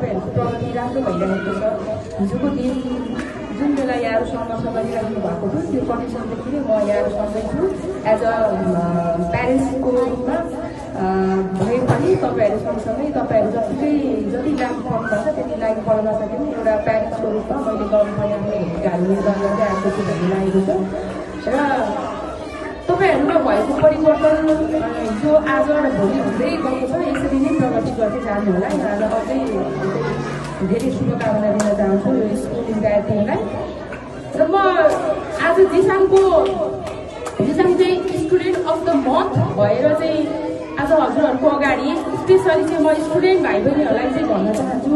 प्रगति राम्रो भइरहेको छ। हिजोको दिन जुन बेला यहाँहरू सङ्घर्ष गरिराख्नु भएको थियो त्यो कन्डिसनदेखि नै म यहाँहरूसँगै छु एज अ प्यारेन्ट्सको रूपमा भए पनि तपाईँहरू सँगसँगै तपाईँहरू जति लागि पर्नुपर्छ त्यति लागि पर्न सके पनि एउटा प्यारेन्ट्सको रूपमा मैले गर्नुपर्ने आफ्नो भूमिकाहरू निर्वाह गर्दै आएको छु भन्ने लागेको छ। र तपाईँहरूमा भएको परिवर्तन हिजो आज र भोलि हुँदै गएको छ। यसरी नै प्रगति गर्दै जानु होला। यहाँलाई अझै धेरै शुभकामना दिन चाहन्छु यो स्कुल विद्यार्थीहरूलाई। र म आज जिसाङको जिसाङ चाहिँ स्टुडेन्ट अफ द मन्थ भएर चाहिँ आज हजुरहरूको अगाडि स्पेसली चाहिँ म स्टुडेन्ट भाइ बहिनीहरूलाई चाहिँ भन्न चाहन्छु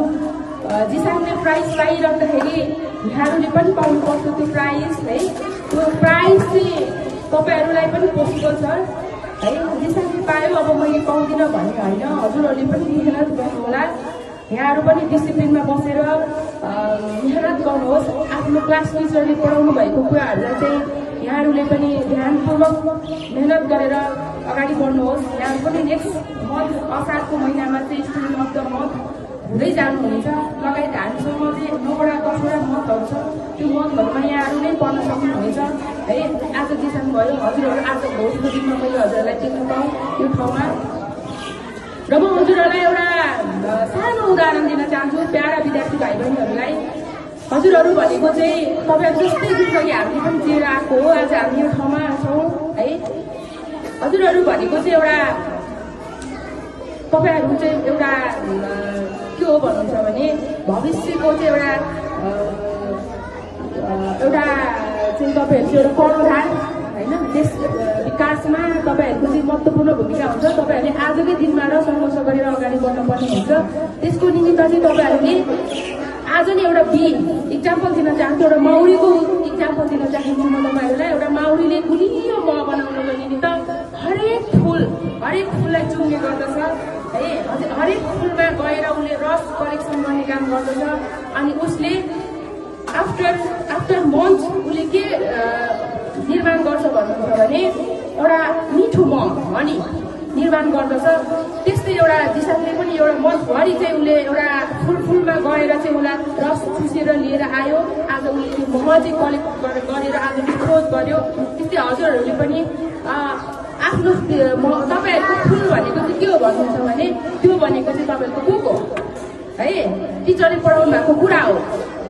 जिसाङले प्राइज पाइरहँदाखेरि यहाँहरूले पनि पाउनुपर्छ त्यो प्राइज है। त्यो प्राइज चाहिँ तपाईँहरूलाई पनि पोसिबल छ है। जिसाङले पायो अब मैले पाउँदिनँ भन्ने होइन, हजुरहरूले पनि मेहनत गर्नु होला। यहाँहरू पनि डिसिप्लिनमा बसेर मेहनत गर्नुहोस्। आफ्नो क्लास टिचरले पढाउनु भएको कुराहरूलाई चाहिँ यहाँहरूले पनि ध्यानपूर्वक मेहनत गरेर अगाडि बढ्नुहोस्। यहाँहरू पनि नेक्स्ट मन्थ असारको महिनामा चाहिँ स्टुडेन्ट अफ द मन्थ हुँदै जानुहुनेछ। लगायत हामीसँग चाहिँ 9वटा 10वटा मन्थहरू छ। त्यो मन्थहरूमा यहाँहरू नै पढ्न सक्नुहुनेछ है। आज जिसाङ भयो, हजुरहरू आज भोलिको दिनमा मैले हजुरहरूलाई देख्न पाऊँ यो ठाउँमा। र म हजुरहरूलाई एउटा सानो उदाहरण दिन चाहन्छु प्यारा विद्यार्थी भाइ बहिनीहरूलाई। हजुरहरू भनेको चाहिँ तपाईँहरू जस्तै जिन्दगी हामीले पनि जिएर आएको हो। आज हामी यो ठाउँमा छौँ है। हजुरहरू भनेको चाहिँ एउटा तपाईँहरू चाहिँ एउटा के हो भन्नुहुन्छ भने भविष्यको चाहिँ एउटा चाहिँ तपाईँहरू चाहिँ एउटा कर्णधार होइन। देश विकासमा तपाईँहरूको चाहिँ महत्त्वपूर्ण भूमिका हुन्छ। तपाईँहरूले आजकै दिनमा र सङ्घर्ष गरेर अगाडि बढ्नुपर्ने हुन्छ। त्यसको निमित्त चाहिँ तपाईँहरूले आज नै एउटा इक्जाम्पल दिन चाहन्छु, एउटा माउरीको इक्जाम्पल दिन चाहन्छु म तपाईँहरूलाई। एउटा माउरीले गुलियो मह बनाउनको निमित्त हरेक फुललाई चुन्ने गर्दछ है। हरेक फुलमा गएर उसले रस कलेक्सन गर्ने काम गर्दछ। अनि उसले आफ्टर मन्थ उसले के निर्माण गर्छ भन्नुहुन्छ भने एउटा मिठो मह हनी निर्माण गर्दछ। त्यस्तै एउटा जिसाङले पनि एउटा मन्थभरि चाहिँ उसले एउटा फुलमा गएर चाहिँ उसलाई रस चुसेर लिएर आयो। आज उसले त्यो मह चाहिँ कलेक्ट गरेर आज डिस्पोज गर्यो। त्यस्तै हजुरहरूले पनि आफ्नो तपाईँहरूको फुल भनेको चाहिँ के हो भन्नुहुन्छ भने त्यो भनेको चाहिँ तपाईँहरूको बुक हो है। टिचरले पढाउनु भएको कुरा हो।